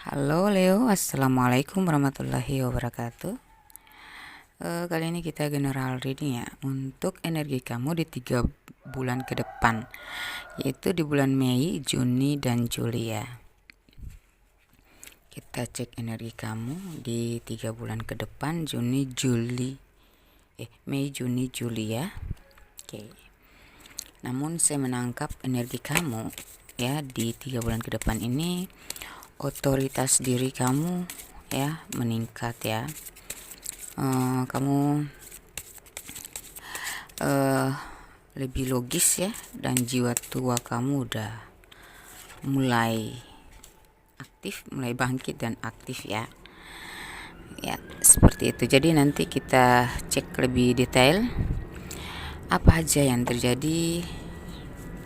Halo Leo, assalamualaikum warahmatullahi wabarakatuh. Kali ini kita general reading ya untuk energi kamu di 3 bulan ke depan, yaitu di bulan Mei, Juni, dan Juli ya. Kita cek energi kamu di 3 bulan ke depan, Mei, Juni, Juli ya. Oke. Namun saya menangkap energi kamu ya di 3 bulan ke depan ini, otoritas diri kamu ya meningkat ya. Kamu lebih logis ya, dan jiwa tua kamu udah mulai aktif, mulai bangkit dan aktif ya. Ya, seperti itu. Jadi nanti kita cek lebih detail apa aja yang terjadi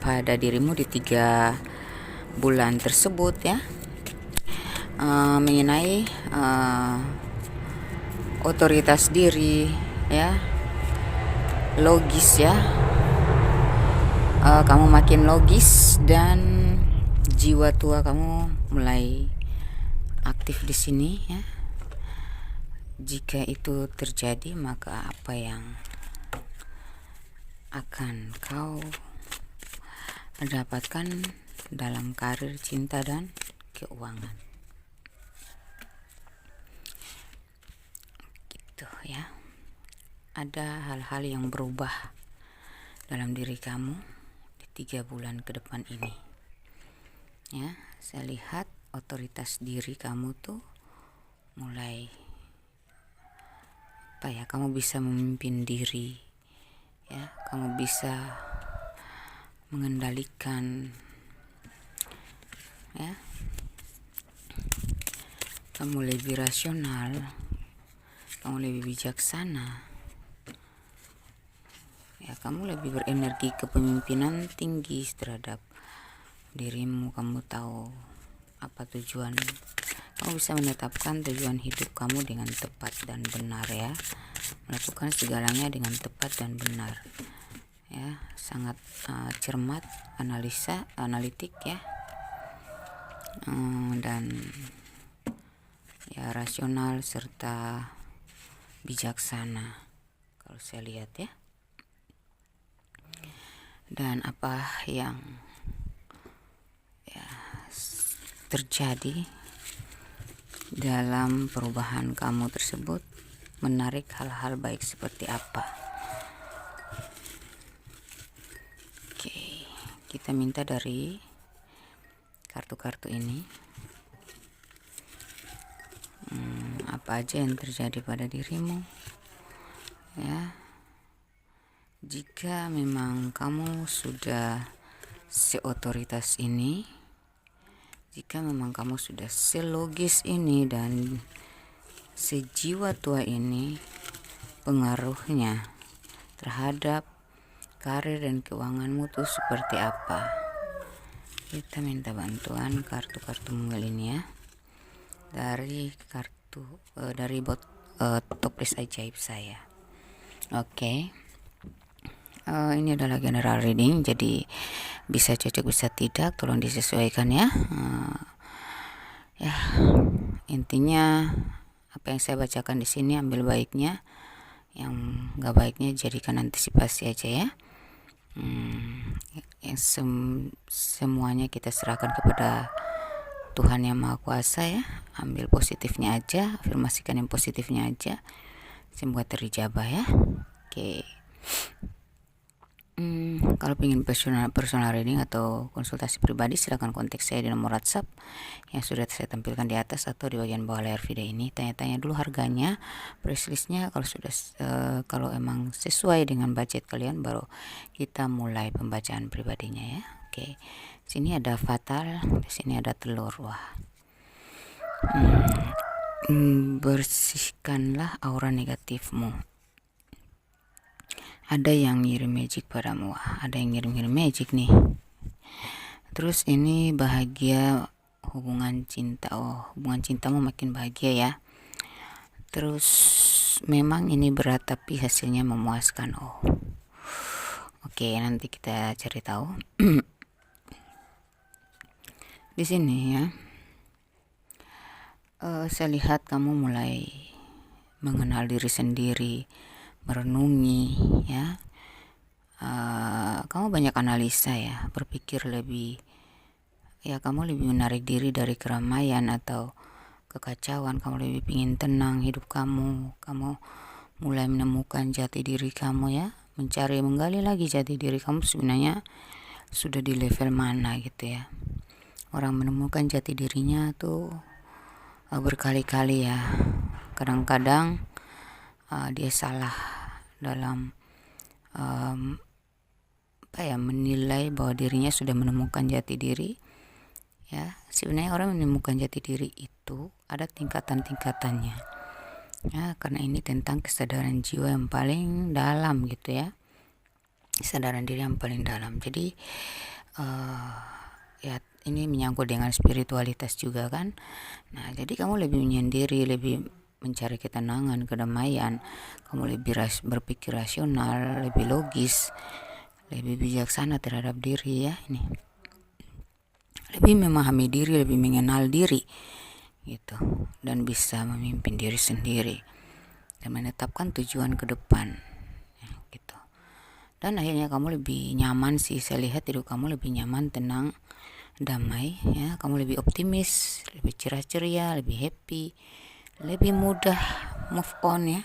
pada dirimu di 3 bulan tersebut ya. Mengenai otoritas diri ya, logis ya, kamu makin logis dan jiwa tua kamu mulai aktif di sini ya. Jika itu terjadi, maka apa yang akan kau dapatkan dalam karir, cinta, dan keuangan gitu ya. Ada hal-hal yang berubah dalam diri kamu di 3 bulan ke depan ini ya. Saya lihat otoritas diri kamu tuh mulai kamu bisa memimpin diri ya, kamu bisa mengendalikan ya, kamu lebih rasional, kamu lebih bijaksana ya, kamu lebih berenergi kepemimpinan tinggi terhadap dirimu. Kamu tahu apa tujuan, kamu bisa menetapkan tujuan hidup kamu dengan tepat dan benar ya, melakukan segalanya dengan tepat dan benar ya. Sangat cermat, analitik ya, dan ya rasional serta bijaksana kalau saya lihat ya. Dan apa yang ya terjadi dalam perubahan kamu tersebut menarik hal-hal baik seperti apa. Oke, kita minta dari kartu-kartu ini apa aja yang terjadi pada dirimu ya. Jika memang kamu sudah seotoritas ini, jika memang kamu sudah selogis ini dan sejiwa tua ini, pengaruhnya terhadap karir dan keuanganmu tuh seperti apa? Kita minta bantuan kartu-kartu mungil ini ya, dari top list ajaib saya. Oke. Ini adalah general reading, jadi bisa cocok bisa tidak, tolong disesuaikan ya. Ya intinya apa yang saya bacakan di sini ambil baiknya, yang nggak baiknya jadikan antisipasi aja ya. Semuanya kita serahkan kepada Tuhan yang Maha Kuasa ya. Ambil positifnya aja, afirmasikan yang positifnya aja, semoga terijabah ya. Oke. Kalau ingin personal reading atau konsultasi pribadi, silakan kontak saya di nomor WhatsApp yang sudah saya tampilkan di atas atau di bagian bawah layar video ini. Tanya-tanya dulu harganya, price listnya. Kalau sudah kalau emang sesuai dengan budget kalian, baru kita mulai pembacaan pribadinya ya. Oke. Sini ada fatal, di sini ada telur. Wah. Bersihkanlah aura negatifmu. Ada yang ngirim magic padamu. Ada yang ngirim magic nih. Terus ini bahagia, hubungan cinta. Hubungan cintamu makin bahagia ya. Terus memang ini berat tapi hasilnya memuaskan. Oke, nanti kita cari tahu. Di sini ya, Saya lihat kamu mulai mengenal diri sendiri, merenungi, ya. Kamu banyak analisa ya, berpikir lebih, ya kamu lebih menarik diri dari keramaian atau kekacauan. Kamu lebih ingin tenang hidup kamu mulai menemukan jati diri kamu, ya, menggali lagi jati diri kamu sebenarnya sudah di level mana gitu ya. Orang menemukan jati dirinya tuh berkali-kali ya. Kadang-kadang dia salah dalam menilai bahwa dirinya sudah menemukan jati diri, ya. Sebenarnya orang menemukan jati diri itu ada tingkatan-tingkatannya, ya, karena ini tentang kesadaran jiwa yang paling dalam gitu ya, kesadaran diri yang paling dalam. Jadi ya ini menyangkut dengan spiritualitas juga kan. Nah, jadi kamu lebih menyendiri, lebih mencari ketenangan, kedamaian, kamu lebih berpikir rasional, lebih logis, lebih bijaksana terhadap diri, ya. Ini lebih memahami diri, lebih mengenal diri gitu, dan bisa memimpin diri sendiri dan menetapkan tujuan ke depan, ya, gitu. Dan akhirnya kamu lebih nyaman sih, saya lihat hidup kamu lebih nyaman, tenang, damai, ya. Kamu lebih optimis, lebih cerah ceria, lebih happy, lebih mudah move on, ya.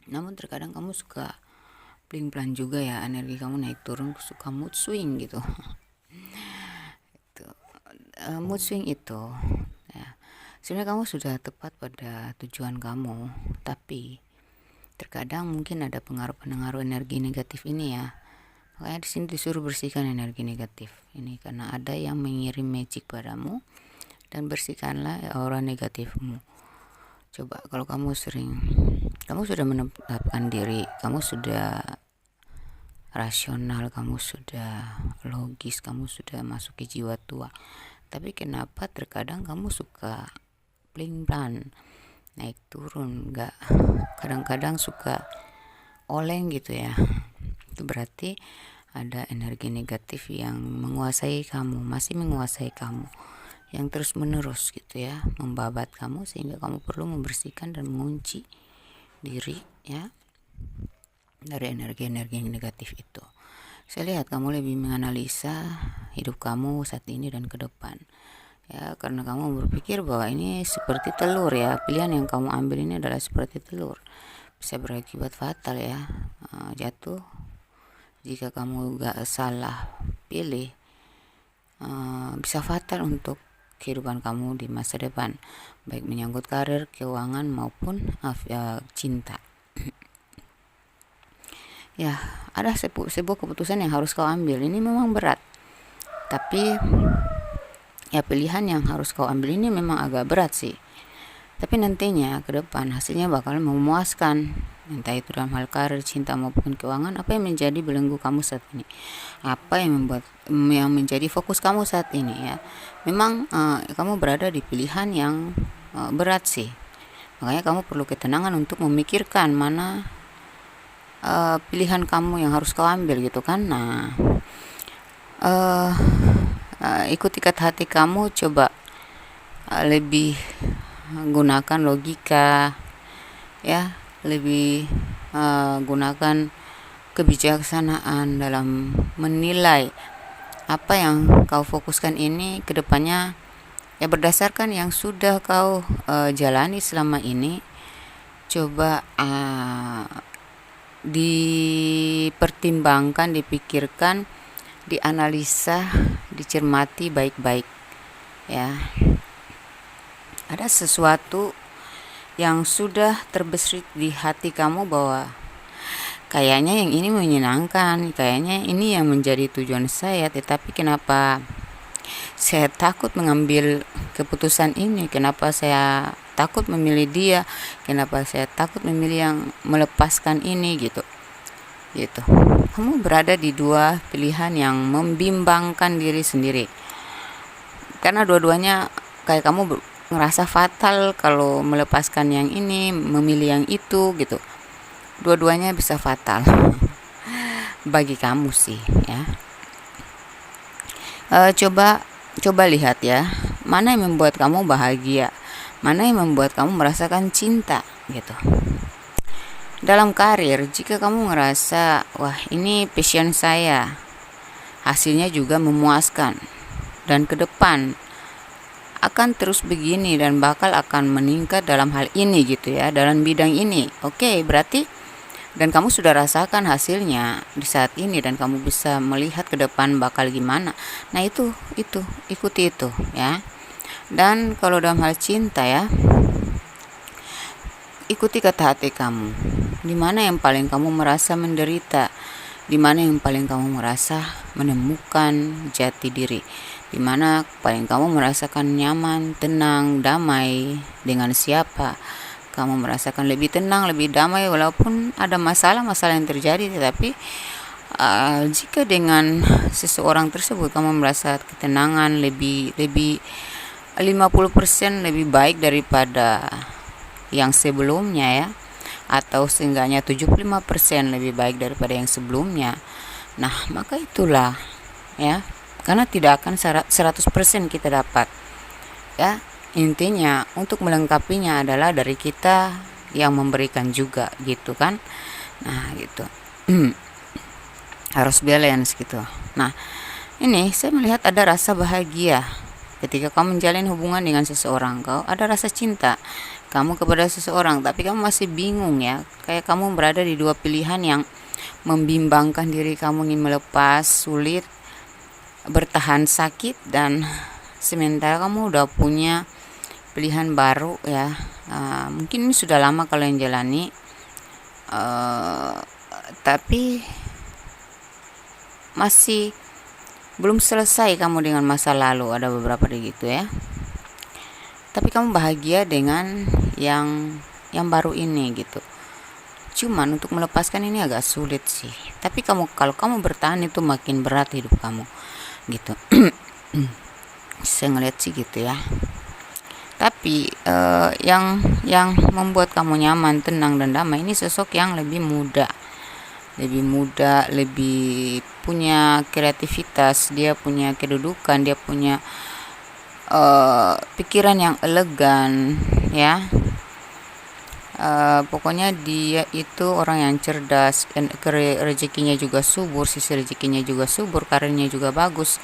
Namun terkadang kamu suka bling plan juga ya, energi kamu naik turun, suka mood swing gitu. Mood swing itu, ya, sebenarnya kamu sudah tepat pada tujuan kamu, tapi terkadang mungkin ada pengaruh energi negatif ini, ya. Makanya di sini disuruh bersihkan energi negatif ini, karena ada yang mengirim magic padamu, dan bersihkanlah aura negatifmu. Coba kalau kamu sudah menetapkan diri, kamu sudah rasional, kamu sudah logis, kamu sudah masuk ke jiwa tua, tapi kenapa terkadang kamu suka bling plan, naik turun, kadang-kadang suka oleng gitu ya. Itu berarti ada energi negatif yang menguasai kamu, masih menguasai kamu, yang terus menerus gitu ya, membabat kamu, sehingga kamu perlu membersihkan dan mengunci diri, ya, dari energi-energi negatif itu. Saya lihat kamu lebih menganalisa hidup kamu saat ini dan ke depan, ya, karena kamu berpikir bahwa ini seperti telur, ya. Pilihan yang kamu ambil ini adalah seperti telur, bisa berakibat fatal, ya. Jatuh jika kamu gak salah pilih, bisa fatal untuk kehidupan kamu di masa depan, baik menyangkut karir, keuangan, maupun cinta. Ya, ada sebuah keputusan yang harus kau ambil. Ini memang berat, tapi ya pilihan yang harus kau ambil ini memang agak berat sih, tapi nantinya ke depan hasilnya bakal memuaskan, entah itu dalam hal karir, cinta, maupun keuangan. Apa yang menjadi belenggu kamu saat ini, apa yang menjadi fokus kamu saat ini, ya. Memang kamu berada di pilihan yang berat sih, makanya kamu perlu ketenangan untuk memikirkan mana pilihan kamu yang harus kau ambil gitu kan. Nah, ikuti kata hati kamu, coba lebih gunakan logika, ya, lebih gunakan kebijaksanaan dalam menilai apa yang kau fokuskan ini ke depannya, ya, berdasarkan yang sudah kau jalani selama ini. Coba dipertimbangkan, dipikirkan, dianalisa, dicermati baik-baik, ya. Ada sesuatu yang sudah terbesit di hati kamu bahwa kayaknya yang ini menyenangkan, kayaknya ini yang menjadi tujuan saya, tetapi kenapa saya takut mengambil keputusan ini, kenapa saya takut memilih dia, kenapa saya takut memilih yang melepaskan ini, gitu. Kamu berada di dua pilihan yang membimbangkan diri sendiri, karena dua-duanya kayak kamu ngerasa fatal kalau melepaskan yang ini, memilih yang itu, gitu. Dua-duanya bisa fatal bagi kamu sih, ya. Coba lihat, ya, mana yang membuat kamu bahagia, mana yang membuat kamu merasakan cinta gitu. Dalam karir, jika kamu ngerasa, wah ini passion saya, hasilnya juga memuaskan, dan ke depan akan terus begini dan bakal akan meningkat dalam hal ini gitu ya, dalam bidang ini. Oke, berarti dan kamu sudah rasakan hasilnya di saat ini dan kamu bisa melihat ke depan bakal gimana. Nah, itu ikuti itu ya. Dan kalau dalam hal cinta ya, ikuti kata hati kamu. Di mana yang paling kamu merasa menderita? Di mana yang paling kamu merasa menemukan jati diri? Di mana paling kamu merasakan nyaman, tenang, damai dengan siapa? Kamu merasakan lebih tenang, lebih damai walaupun ada masalah-masalah yang terjadi, tetapi jika dengan seseorang tersebut kamu merasa ketenangan lebih 50% lebih baik daripada yang sebelumnya ya, atau seenggaknya 75% lebih baik daripada yang sebelumnya. Nah, maka itulah ya, karena tidak akan 100% kita dapat ya. Intinya untuk melengkapinya adalah dari kita yang memberikan juga gitu kan. Nah, gitu. Harus balance gitu. Nah, ini saya melihat ada rasa bahagia ketika kamu menjalin hubungan dengan seseorang. Kau ada rasa cinta kamu kepada seseorang, tapi kamu masih bingung ya. Kayak kamu berada di dua pilihan yang membimbangkan diri kamu, ingin melepas, sulit, bertahan sakit, dan sementara kamu udah punya pilihan baru ya. Mungkin ini sudah lama kalian jalani, tapi masih belum selesai kamu dengan masa lalu, ada beberapa gitu ya. Tapi kamu bahagia dengan yang baru ini gitu. Cuman untuk melepaskan ini agak sulit sih. Tapi kalau kamu bertahan itu makin berat hidup kamu gitu. Saya ngeliat sih gitu ya. Tapi yang membuat kamu nyaman, tenang, dan damai ini sosok yang lebih muda, lebih punya kreativitas, dia punya kedudukan, dia punya pikiran yang elegan ya. Pokoknya dia itu orang yang cerdas, dan rezekinya juga subur, sisi rezekinya juga subur, karirnya juga bagus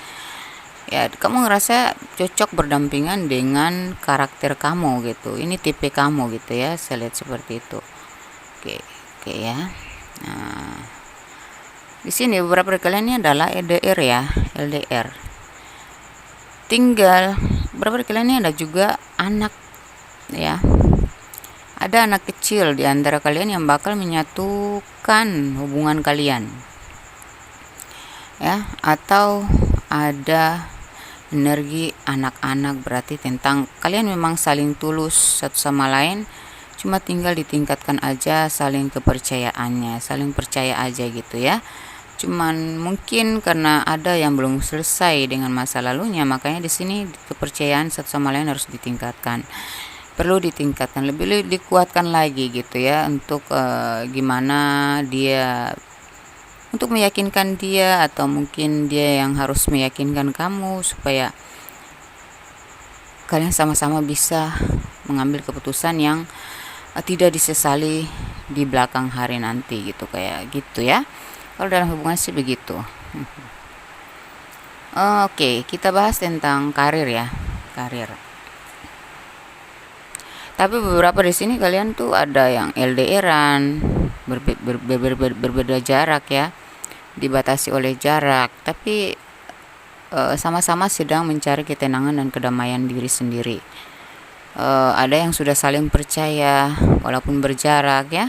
ya. Kamu ngerasa cocok berdampingan dengan karakter kamu gitu, ini tipe kamu gitu ya. Saya lihat seperti itu. Oke ya. Nah, di sini beberapa dari kalian ini adalah LDR ya, LDR. Tinggal beberapa dari kalian ini ada juga anak ya. Ada anak kecil di antara kalian yang bakal menyatukan hubungan kalian ya, atau ada energi anak-anak, berarti tentang kalian memang saling tulus satu sama lain, cuma tinggal ditingkatkan aja saling kepercayaannya, saling percaya aja gitu ya. Cuman mungkin karena ada yang belum selesai dengan masa lalunya, makanya di sini kepercayaan satu sama lain harus ditingkatkan, perlu ditingkatkan, lebih dikuatkan lagi gitu ya, untuk gimana dia, untuk meyakinkan dia, atau mungkin dia yang harus meyakinkan kamu supaya kalian sama-sama bisa mengambil keputusan yang tidak disesali di belakang hari nanti gitu, kayak gitu ya. Kalau dalam hubungan sih begitu. Oke, kita bahas tentang karir ya, karir. Tapi beberapa di sini kalian tuh ada yang LDRan, berbeda jarak ya, dibatasi oleh jarak, tapi sama-sama sedang mencari ketenangan dan kedamaian diri sendiri. Ada yang sudah saling percaya walaupun berjarak ya.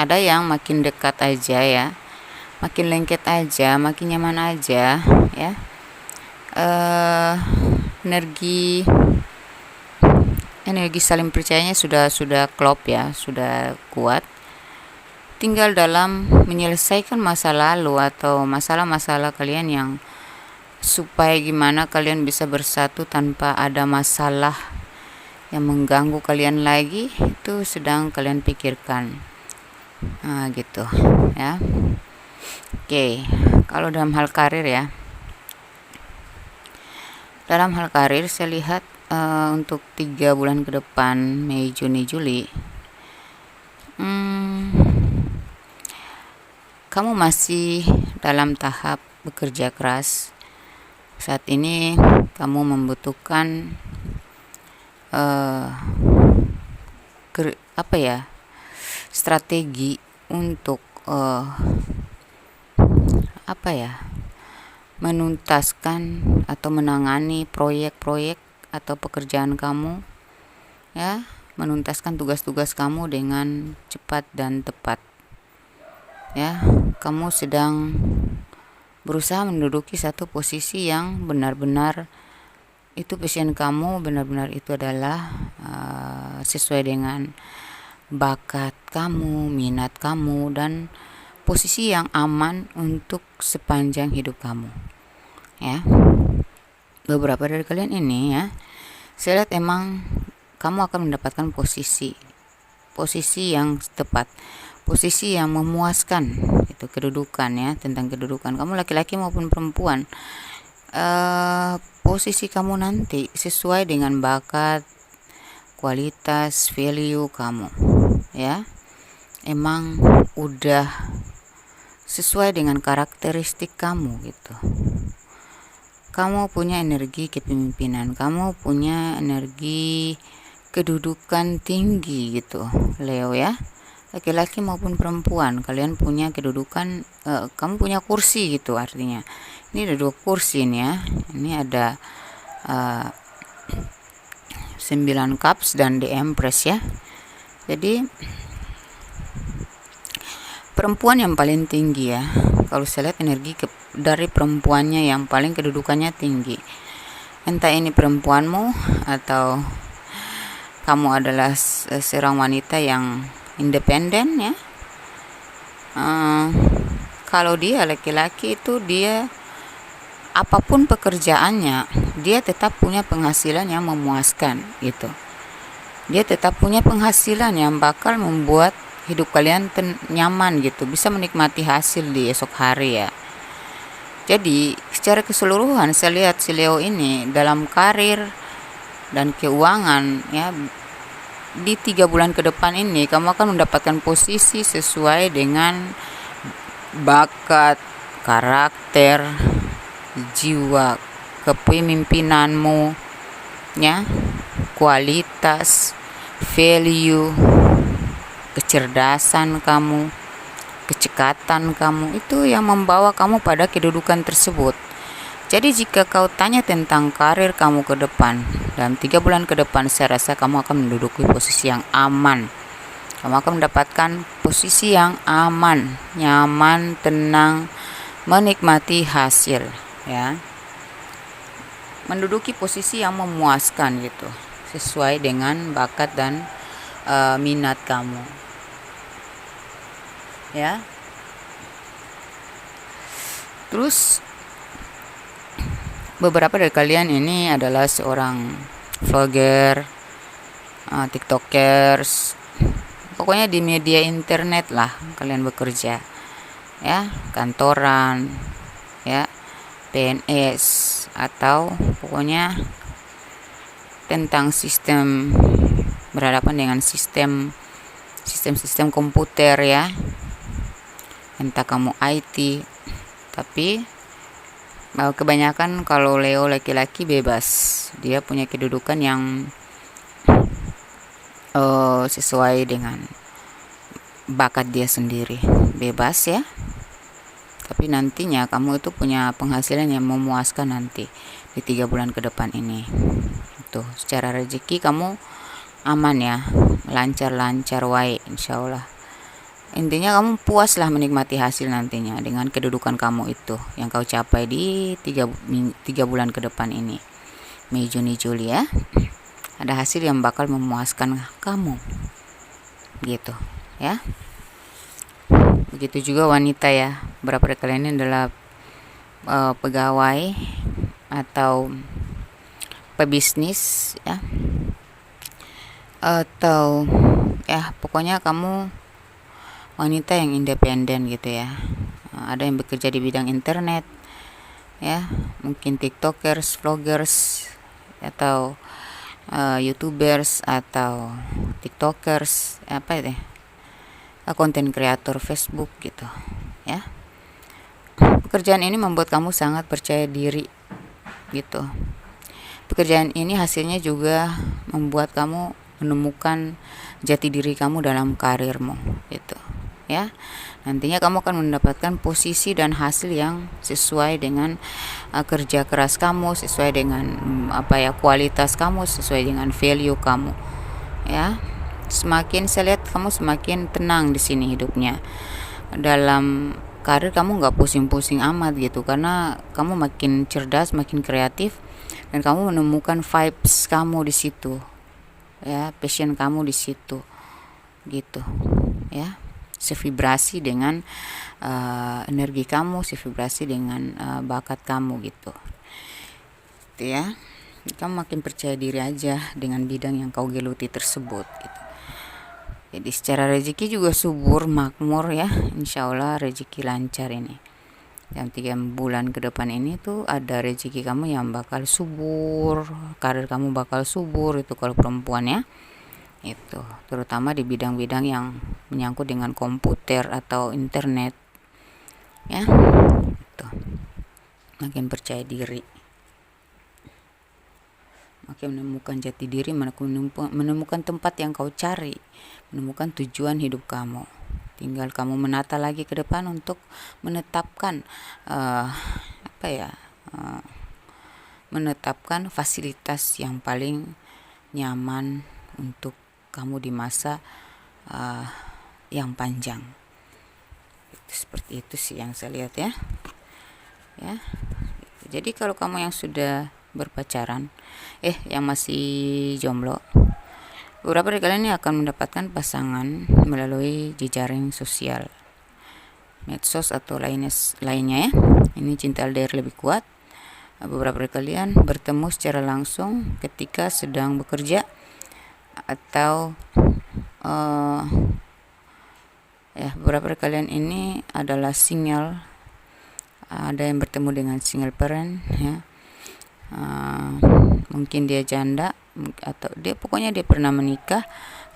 Ada yang makin dekat aja ya, makin lengket aja, makin nyaman aja ya. Energi saling percayanya sudah klop ya, sudah kuat. Tinggal dalam menyelesaikan masa lalu atau masalah-masalah kalian, yang supaya gimana kalian bisa bersatu tanpa ada masalah yang mengganggu kalian lagi, itu sedang kalian pikirkan. Nah, gitu ya. Oke, kalau dalam hal karir ya, Dalam hal karir saya lihat untuk 3 bulan ke depan, Mei, Juni, Juli, kamu masih dalam tahap bekerja keras. Saat ini kamu membutuhkan strategi untuk menuntaskan atau menangani proyek-proyek atau pekerjaan kamu, ya, menuntaskan tugas-tugas kamu dengan cepat dan tepat. Ya, kamu sedang berusaha menduduki satu posisi yang benar-benar itu passion kamu, benar-benar itu adalah sesuai dengan bakat kamu, minat kamu, dan posisi yang aman untuk sepanjang hidup kamu. Ya, beberapa dari kalian ini, ya, saya lihat emang kamu akan mendapatkan posisi yang tepat, posisi yang memuaskan. Itu kedudukan, ya, tentang kedudukan kamu laki-laki maupun perempuan. Posisi kamu nanti sesuai dengan bakat, kualitas, value kamu, ya, emang udah sesuai dengan karakteristik kamu gitu. Kamu punya energi kepemimpinan, kamu punya energi kedudukan tinggi gitu, Leo, ya, laki-laki maupun perempuan. Kalian punya kedudukan, kamu punya kursi gitu, artinya ini ada 2 kursi nih, ya. Ini ada 9 cups dan the empress, ya. Jadi perempuan yang paling tinggi, ya, kalau saya lihat energi dari perempuannya yang paling kedudukannya tinggi, entah ini perempuanmu atau kamu adalah seorang wanita yang independen, ya. Kalau dia laki-laki itu, dia apapun pekerjaannya, dia tetap punya penghasilan yang memuaskan gitu. Dia tetap punya penghasilan yang bakal membuat hidup kalian nyaman gitu, bisa menikmati hasil di esok hari, ya. Jadi secara keseluruhan saya lihat si Leo ini dalam karir dan keuangan, ya, di 3 bulan ke depan ini kamu akan mendapatkan posisi sesuai dengan bakat, karakter, jiwa kepemimpinanmu, ya, kualitas, value, kecerdasan kamu, kecekatan kamu, itu yang membawa kamu pada kedudukan tersebut. Jadi jika kau tanya tentang karir kamu ke depan, dalam 3 bulan ke depan, saya rasa kamu akan menduduki posisi yang aman. Kamu akan mendapatkan posisi yang aman, nyaman, tenang, menikmati hasil, ya. Menduduki posisi yang memuaskan gitu, sesuai dengan bakat dan minat kamu, ya. Terus beberapa dari kalian ini adalah seorang vlogger, tiktokers, pokoknya di media internet lah kalian bekerja, ya, kantoran, ya, PNS, atau pokoknya tentang sistem, berhadapan dengan sistem komputer, ya, entah kamu IT. Tapi kebanyakan kalau Leo laki-laki bebas, dia punya kedudukan yang sesuai dengan bakat dia sendiri, bebas, ya. Tapi nantinya kamu itu punya penghasilan yang memuaskan nanti di 3 bulan ke depan ini. Itu secara rezeki kamu aman, ya, lancar-lancar wae, insyaallah. Intinya kamu puaslah menikmati hasil nantinya dengan kedudukan kamu itu yang kau capai di 3 bulan ke depan ini, Mei, Juni, Juli, ya. Ada hasil yang bakal memuaskan kamu gitu, ya. Begitu juga wanita, ya. Berapa dari kalian ini adalah pegawai atau pebisnis, ya, atau ya pokoknya kamu wanita yang independen gitu, ya. Ada yang bekerja di bidang internet, ya, mungkin tiktokers, vloggers, atau youtubers atau tiktokers, apa itu, konten kreator Facebook gitu ya. Pekerjaan ini membuat kamu sangat percaya diri gitu. Pekerjaan ini hasilnya juga membuat kamu menemukan jati diri kamu dalam karirmu gitu ya. Nantinya kamu akan mendapatkan posisi dan hasil yang sesuai dengan kerja keras kamu, sesuai dengan kualitas kamu, sesuai dengan value kamu ya. Semakin saya lihat kamu semakin tenang di sini hidupnya. Dalam karir kamu nggak pusing-pusing amat gitu, karena kamu makin cerdas, makin kreatif, dan kamu menemukan vibes kamu di situ ya, passion kamu di situ gitu ya. Sevibrasi dengan energi kamu, sevibrasi dengan bakat kamu gitu ya. Kamu makin percaya diri aja dengan bidang yang kau geluti tersebut gitu. Jadi secara rezeki juga subur, makmur ya, insya Allah rezeki lancar ini. Yang 3 bulan ke depan ini tuh ada rezeki kamu yang bakal subur, karir kamu bakal subur itu kalau perempuan ya. Itu terutama di bidang-bidang yang menyangkut dengan komputer atau internet ya. Itu makin percaya diri, makin menemukan jati diri, menemukan tempat yang kau cari, menemukan tujuan hidup kamu. Tinggal kamu menata lagi ke depan untuk menetapkan menetapkan fasilitas yang paling nyaman untuk kamu di masa yang panjang. Seperti itu sih yang saya lihat ya. Jadi kalau kamu yang sudah berpacaran, yang masih jomblo, beberapa dari kalian ini akan mendapatkan pasangan melalui jejaring sosial, medsos atau lainnya ya. Ini cinta LDR lebih kuat. Beberapa dari kalian bertemu secara langsung ketika sedang bekerja, atau beberapa dari kalian ini adalah single. Ada yang bertemu dengan single parent ya. Mungkin dia janda, atau pokoknya dia pernah menikah,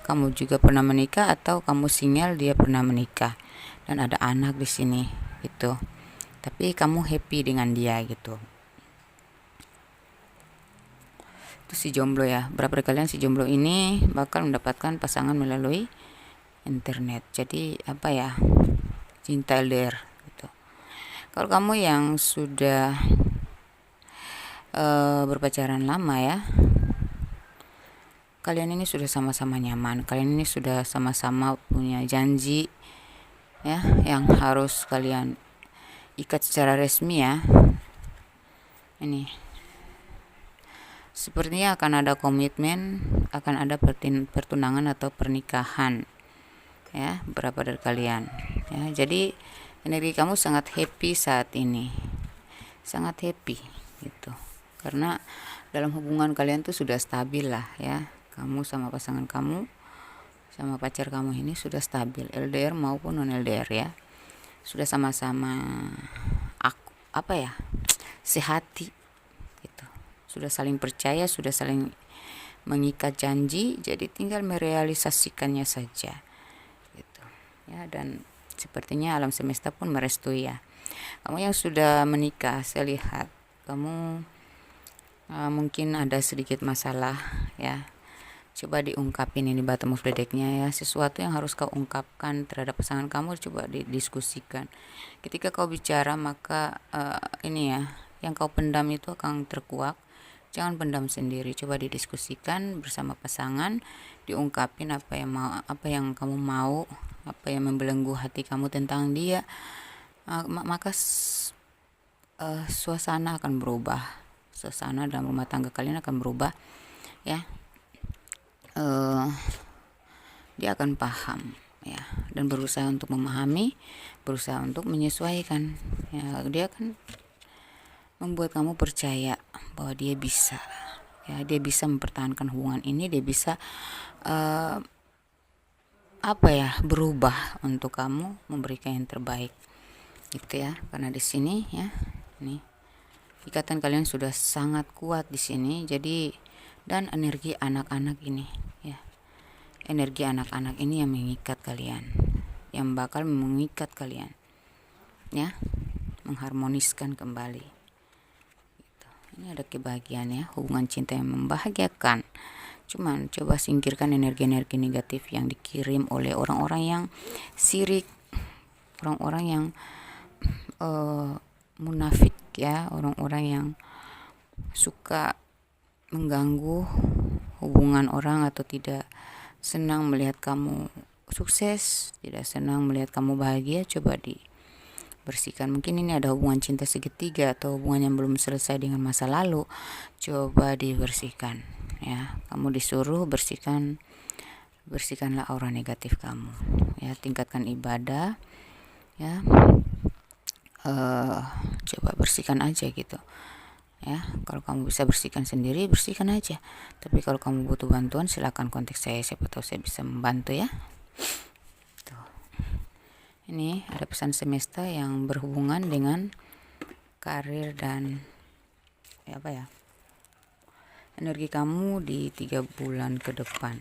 kamu juga pernah menikah, atau kamu single, dia pernah menikah dan ada anak di sini gitu. Tapi kamu happy dengan dia gitu. Itu si jomblo ya. Berapa dari kalian si jomblo ini bakal mendapatkan pasangan melalui internet. Jadi cinta LDR gitu. Kalau kamu yang sudah berpacaran lama ya, kalian ini sudah sama-sama nyaman, kalian ini sudah sama-sama punya janji ya, yang harus kalian ikat secara resmi ya. Ini sepertinya akan ada komitmen, akan ada pertunangan atau pernikahan ya, berapa dari kalian ya. Jadi energi kamu sangat happy saat ini, sangat happy gitu, karena dalam hubungan kalian tuh sudah stabil lah ya. Kamu sama pasangan kamu, sama pacar kamu ini sudah stabil, LDR maupun non LDR ya, sudah sama-sama sehati gitu, sudah saling percaya, sudah saling mengikat janji, jadi tinggal merealisasikannya saja gitu ya. Dan sepertinya alam semesta pun merestui ya. Kamu yang sudah menikah, saya lihat kamu mungkin ada sedikit masalah ya. Coba diungkapin ini bottom of the deck-nya ya. Sesuatu yang harus kau ungkapkan terhadap pasangan kamu, coba didiskusikan. Ketika kau bicara, maka yang kau pendam itu akan terkuak. Jangan pendam sendiri, coba didiskusikan bersama pasangan, diungkapin apa yang kamu mau, apa yang membelenggu hati kamu tentang dia. Maka suasana akan berubah, suasana dalam rumah tangga kalian akan berubah ya. Dia akan paham ya, dan berusaha untuk memahami, berusaha untuk menyesuaikan ya. Dia akan membuat kamu percaya bahwa dia bisa ya, dia bisa mempertahankan hubungan ini, dia bisa berubah untuk kamu, memberikan yang terbaik gitu ya. Karena di sini ya, ini ikatan kalian sudah sangat kuat di sini. Jadi dan energi anak-anak ini ya, energi anak-anak ini yang mengikat kalian, yang bakal mengikat kalian ya, mengharmoniskan kembali gitu. Ini ada kebahagiaan ya, hubungan cinta yang membahagiakan. Cuman coba singkirkan energi-energi negatif yang dikirim oleh orang-orang yang sirik, orang-orang yang munafik ya, orang-orang yang suka mengganggu hubungan orang atau tidak senang melihat kamu sukses, tidak senang melihat kamu bahagia. Coba dibersihkan. Mungkin ini ada hubungan cinta segitiga atau hubungan yang belum selesai dengan masa lalu. Coba dibersihkan ya. Kamu disuruh bersihkanlah aura negatif kamu ya, tingkatkan ibadah ya. Coba bersihkan aja gitu ya. Kalau kamu bisa bersihkan sendiri, bersihkan aja. Tapi kalau kamu butuh bantuan, silakan kontak saya, siapa tahu saya bisa membantu ya. Tuh. Ini ada pesan semesta yang berhubungan dengan karir dan energi kamu di 3 bulan ke depan.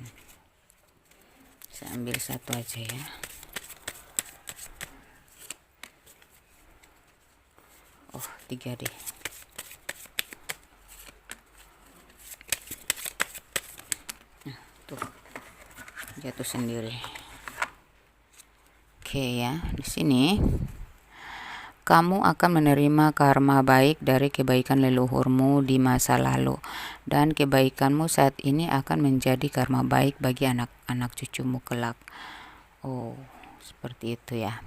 Saya ambil satu aja ya. Oh, 3 deh. Tuh, jatuh sendiri. Oke ya, di sini kamu akan menerima karma baik dari kebaikan leluhurmu di masa lalu, dan kebaikanmu saat ini akan menjadi karma baik bagi anak-anak cucumu kelak. Oh, seperti itu ya.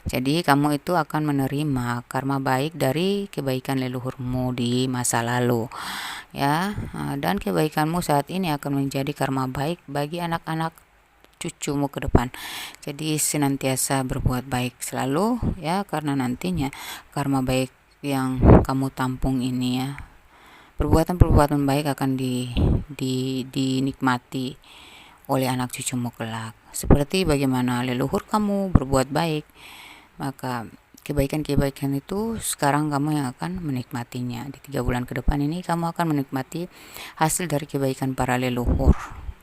Jadi kamu itu akan menerima karma baik dari kebaikan leluhurmu di masa lalu ya, dan kebaikanmu saat ini akan menjadi karma baik bagi anak-anak cucumu ke depan. Jadi senantiasa berbuat baik selalu ya, karena nantinya karma baik yang kamu tampung ini ya, perbuatan-perbuatan baik akan dinikmati oleh anak cucumu kelak. Seperti bagaimana leluhur kamu berbuat baik, maka kebaikan-kebaikan itu sekarang kamu yang akan menikmatinya. Di 3 bulan ke depan ini kamu akan menikmati hasil dari kebaikan para leluhur.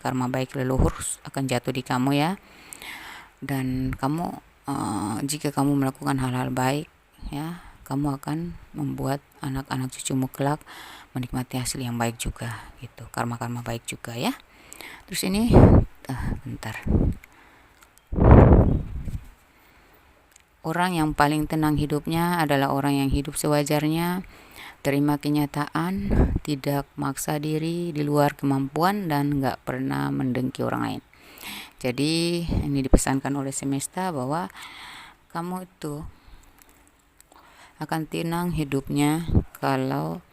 Karma baik leluhur akan jatuh di kamu ya. Dan kamu jika kamu melakukan hal-hal baik ya, kamu akan membuat anak-anak cucumu kelak menikmati hasil yang baik juga gitu. Karma-karma baik juga ya. Terus ini bentar. Orang yang paling tenang hidupnya adalah orang yang hidup sewajarnya, terima kenyataan, tidak maksa diri di luar kemampuan, dan gak pernah mendengki orang lain. Jadi ini dipesankan oleh semesta bahwa kamu itu akan tenang hidupnya kalau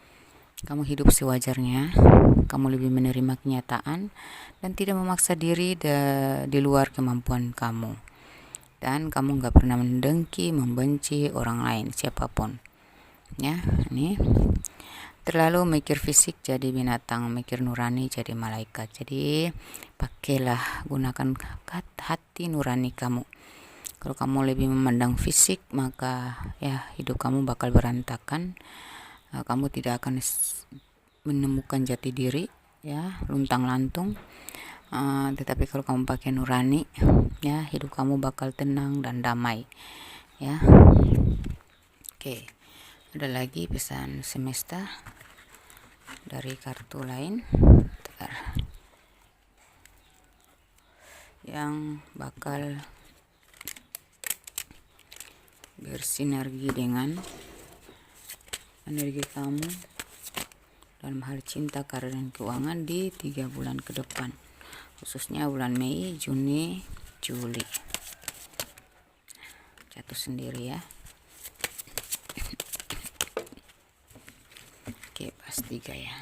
kamu hidup sewajarnya, kamu lebih menerima kenyataan dan tidak memaksa diri di luar kemampuan kamu. Dan kamu gak pernah mendengki, membenci orang lain, siapapun ya. Ini terlalu mikir fisik jadi binatang, mikir nurani jadi malaikat. Jadi pakailah, gunakan hati nurani kamu. Kalau kamu lebih memandang fisik, maka ya hidup kamu bakal berantakan. Kamu tidak akan menemukan jati diri ya, luntang lantung. Tetapi kalau kamu pakai nurani ya, hidup kamu bakal tenang dan damai ya. Oke, ada lagi pesan semesta dari kartu lain yang bakal bersinergi dengan energi kamu dalam hal cinta, karir, dan keuangan di 3 bulan ke depan, khususnya bulan Mei, Juni, Juli. Jatuh sendiri ya. Oke, pas 3 ya.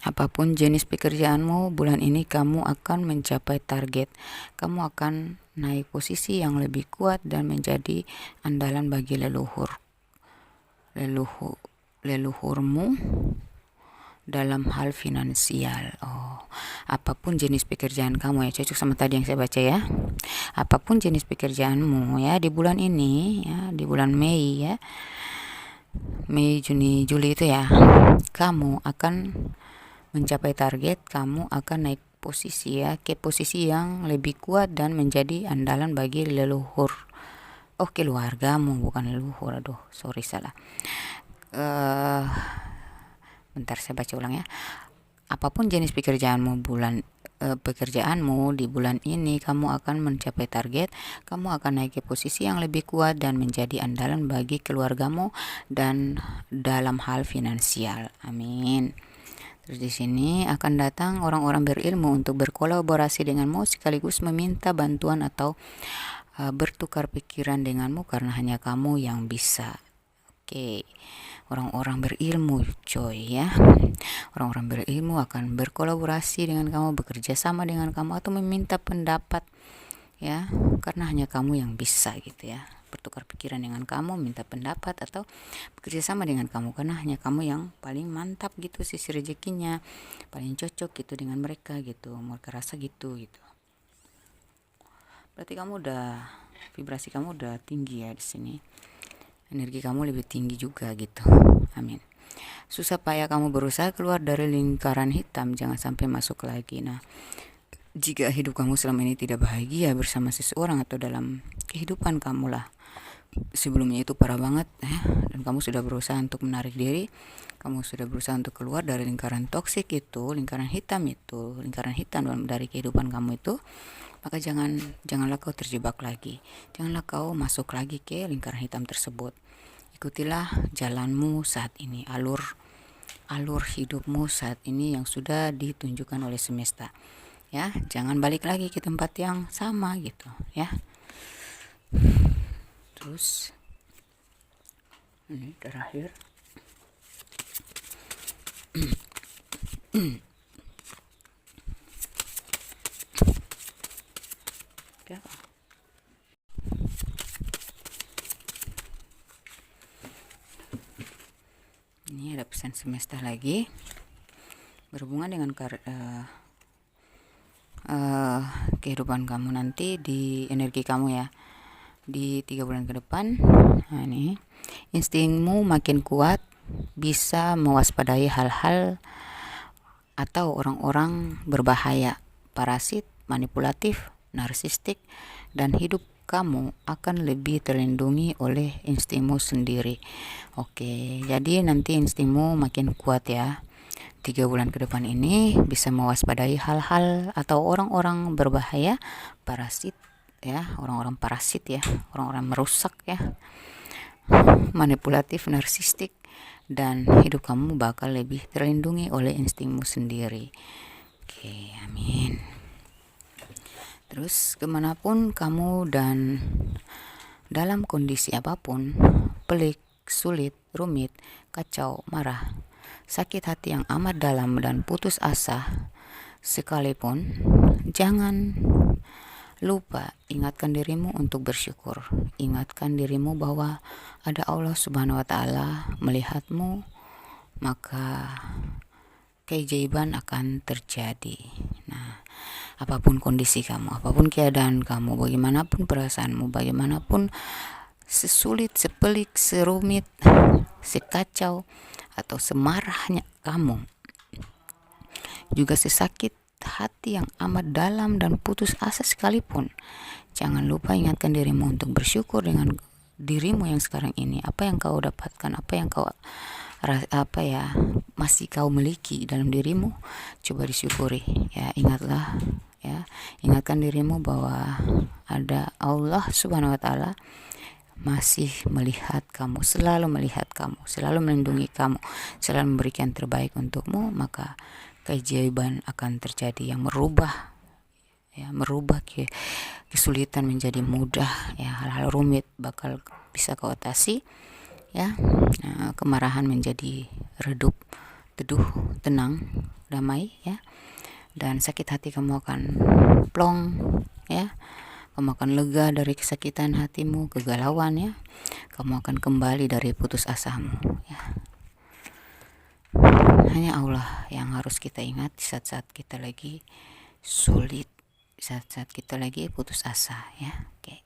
Apapun jenis pekerjaanmu, bulan ini kamu akan mencapai target. Kamu akan naik posisi yang lebih kuat dan menjadi andalan bagi leluhurmu dalam hal finansial. Apapun jenis pekerjaan kamu ya, cocok sama tadi yang saya baca ya. Apapun jenis pekerjaanmu ya di bulan ini ya, di bulan Mei ya, Mei, Juni, Juli itu ya, kamu akan mencapai target, kamu akan naik posisi ya, ke posisi yang lebih kuat dan menjadi andalan bagi leluhur. Keluargamu, bukan leluhur. Aduh, sorry salah. Bentar saya baca ulang ya. Apapun jenis pekerjaanmu di bulan ini, kamu akan mencapai target, kamu akan naik ke posisi yang lebih kuat dan menjadi andalan bagi keluargamu dan dalam hal finansial. Amin. Terus di sini akan datang orang-orang berilmu untuk berkolaborasi denganmu sekaligus meminta bantuan atau bertukar pikiran denganmu karena hanya kamu yang bisa. Orang-orang berilmu coy ya, orang-orang berilmu akan berkolaborasi dengan kamu, bekerja sama dengan kamu atau meminta pendapat ya, karena hanya kamu yang bisa gitu ya, bertukar pikiran dengan kamu, minta pendapat atau bekerja sama dengan kamu karena hanya kamu yang paling mantap gitu, sisi rezekinya paling cocok gitu dengan mereka gitu, mereka rasa gitu. Berarti kamu vibrasi kamu udah tinggi ya di sini. Energi kamu lebih tinggi juga gitu. Amin. Susah payah kamu berusaha keluar dari lingkaran hitam, jangan sampai masuk lagi. Nah, jika hidup kamu selama ini tidak bahagia bersama seseorang atau dalam kehidupan kamu lah, sebelumnya itu parah banget dan kamu sudah berusaha untuk menarik diri, kamu sudah berusaha untuk keluar dari lingkaran toksik itu, lingkaran hitam dari kehidupan kamu itu, maka janganlah kau terjebak lagi, janganlah kau masuk lagi ke lingkaran hitam tersebut. Ikutilah jalanmu saat ini, alur hidupmu saat ini yang sudah ditunjukkan oleh semesta ya, jangan balik lagi ke tempat yang sama gitu ya. Terus ini terakhir ini ada pesan semesta lagi berhubungan dengan kehidupan kamu nanti, di energi kamu ya di 3 bulan ke depan. Nah, ini instingmu makin kuat, bisa mewaspadai hal-hal atau orang-orang berbahaya, parasit, manipulatif, narsistik, dan hidup kamu akan lebih terlindungi oleh instingmu sendiri. Jadi nanti instingmu makin kuat ya. 3 bulan ke depan ini bisa mewaspadai hal-hal atau orang-orang berbahaya, parasit ya, orang-orang parasit ya, orang-orang merusak ya, manipulatif, narsistik, dan hidup kamu bakal lebih terlindungi oleh instingmu sendiri. Amin. Terus kemanapun kamu dan dalam kondisi apapun, pelik, sulit, rumit, kacau, marah, sakit hati yang amat dalam dan putus asa sekalipun, jangan lupa ingatkan dirimu untuk bersyukur. Ingatkan dirimu bahwa ada Allah Subhanahu wa Ta'ala melihatmu, maka keajaiban akan terjadi. Nah, apapun kondisi kamu, apapun keadaan kamu, bagaimanapun perasaanmu, bagaimanapun sesulit, sepelik, serumit, sekacau atau semarahnya kamu, juga sesakit hati yang amat dalam dan putus asa sekalipun, jangan lupa ingatkan dirimu untuk bersyukur dengan dirimu yang sekarang ini, apa yang kau dapatkan, apa yang kau masih kau miliki dalam dirimu, coba disyukuri ya. Ingatkan dirimu bahwa ada Allah Subhanahu wa Ta'ala masih melihat kamu, selalu melihat kamu, selalu melindungi kamu, selalu memberikan terbaik untukmu, maka keajaiban akan terjadi yang merubah kesulitan menjadi mudah ya, hal-hal rumit bakal bisa kau atasi ya. Kemarahan menjadi redup, teduh, tenang, damai ya, dan sakit hati kamu akan plong ya, kamu akan lega dari kesakitan hatimu, kegalauan ya, kamu akan kembali dari putus asamu ya. hanya Allah yang harus kita ingat di saat-saat kita lagi sulit, saat-saat kita lagi putus asa ya. Oke.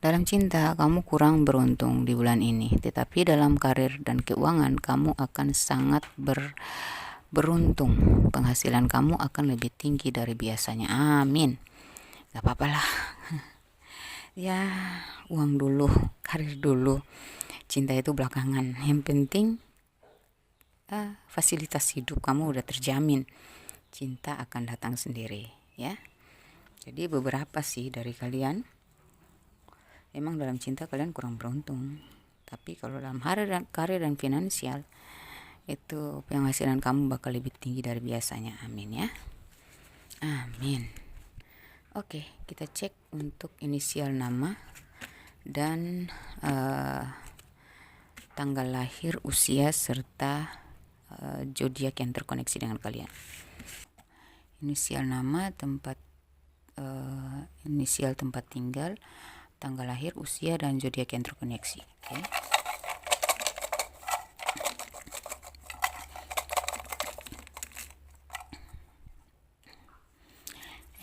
Dalam cinta kamu kurang beruntung di bulan ini, tetapi dalam karir dan keuangan kamu akan sangat beruntung. Penghasilan kamu akan lebih tinggi dari biasanya. Amin. Gak apa-apa lah. Ya, uang dulu, karir dulu. Cinta itu belakangan. Yang penting fasilitas hidup kamu udah terjamin. Cinta akan datang sendiri ya. Jadi beberapa sih dari kalian emang dalam cinta kalian kurang beruntung, tapi kalau dalam karir dan finansial itu penghasilan kamu bakal lebih tinggi dari biasanya. Amin ya, amin. Oke, kita cek untuk inisial nama dan tanggal lahir, usia, serta zodiak yang terkoneksi dengan kalian. Inisial nama, inisial tempat tinggal, tanggal lahir, usia, dan zodiak yang terkoneksi. Oke.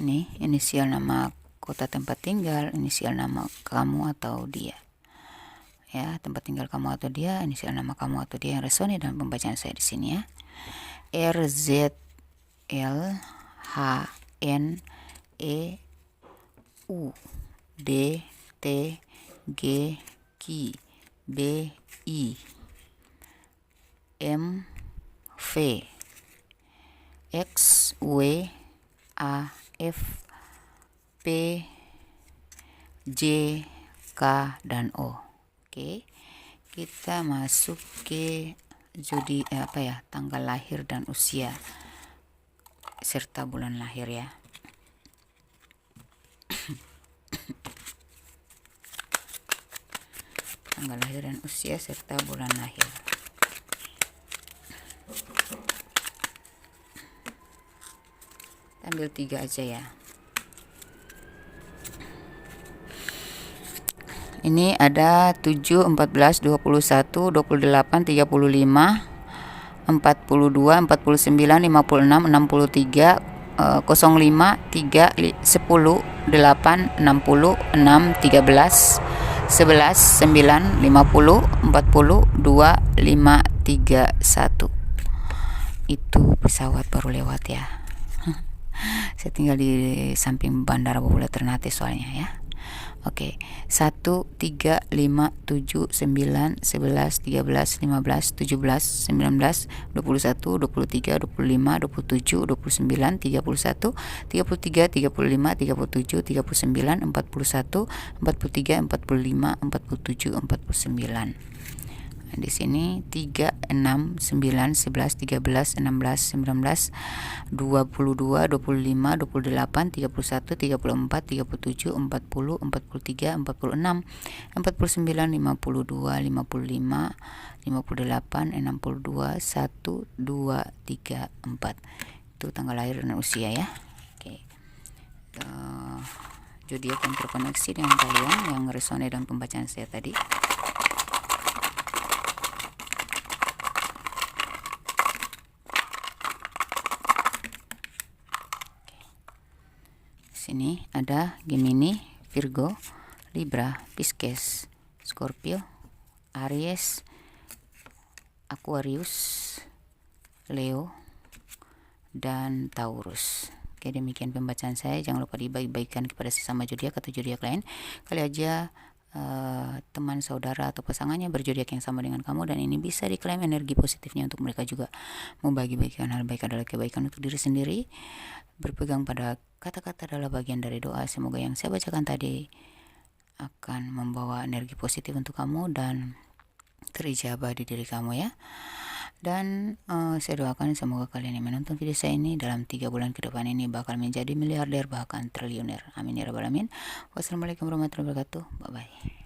Ini inisial nama, kota tempat tinggal, inisial nama kamu atau dia. Ya, tempat tinggal kamu atau dia, inisial nama kamu atau dia yang resone dalam pembacaan saya di sini ya. RZLHNEUDTGBI dan O. Oke, kita masuk ke tanggal lahir dan usia serta bulan lahir ya. Tanggal lahir dan usia serta bulan lahir. Ambil 3 aja ya. Ini ada 7, 14, 21, 28, 35, 42, 49, 56, 63, 05, 3, 10, 8, 60, 6, 13, 11, 9, 50, 40, 2, 5, 3, 1. Itu pesawat baru lewat ya. Saya tinggal di samping Bandara Bobola Ternate soalnya ya. Oke, 1, 3, 5, 7, 9, 11, 13, 15, 17, 19, 21, 23, 25, 27, 29, 31, 33, 35, 37, 39, 41, 43, 45, 47, 49. Di sini 3, 6, 9, 11, 13, 16, 19, 22, 25, 28, 31, 34, 37, 40, 43, 46, 49, 52, 55, 58, 62, 1, 2, 3, 4. Itu tanggal lahir dan usia ya. Oke. Zodiak yang terkoneksi dengan kalian yang resone dengan pembacaan saya tadi. Sini ada Gemini, Virgo, Libra, Pisces, Scorpio, Aries, Aquarius, Leo, dan Taurus. Oke, demikian pembacaan saya. Jangan lupa dibaik-baikkan kepada sesama zodiak atau zodiak lain. Kali aja teman, saudara, atau pasangannya berzodiak yang sama dengan kamu, dan ini bisa diklaim energi positifnya untuk mereka juga. Membagi-bagikan hal baik adalah kebaikan untuk diri sendiri. Berpegang pada kata-kata adalah bagian dari doa. Semoga yang saya bacakan tadi akan membawa energi positif untuk kamu dan terijabah di diri kamu ya. Dan saya doakan semoga kalian yang menonton video saya ini dalam 3 bulan ke depan ini bakal menjadi miliarder, bahkan triliuner. Amin ya rabbal alamin. Wassalamualaikum warahmatullahi wabarakatuh. Bye bye.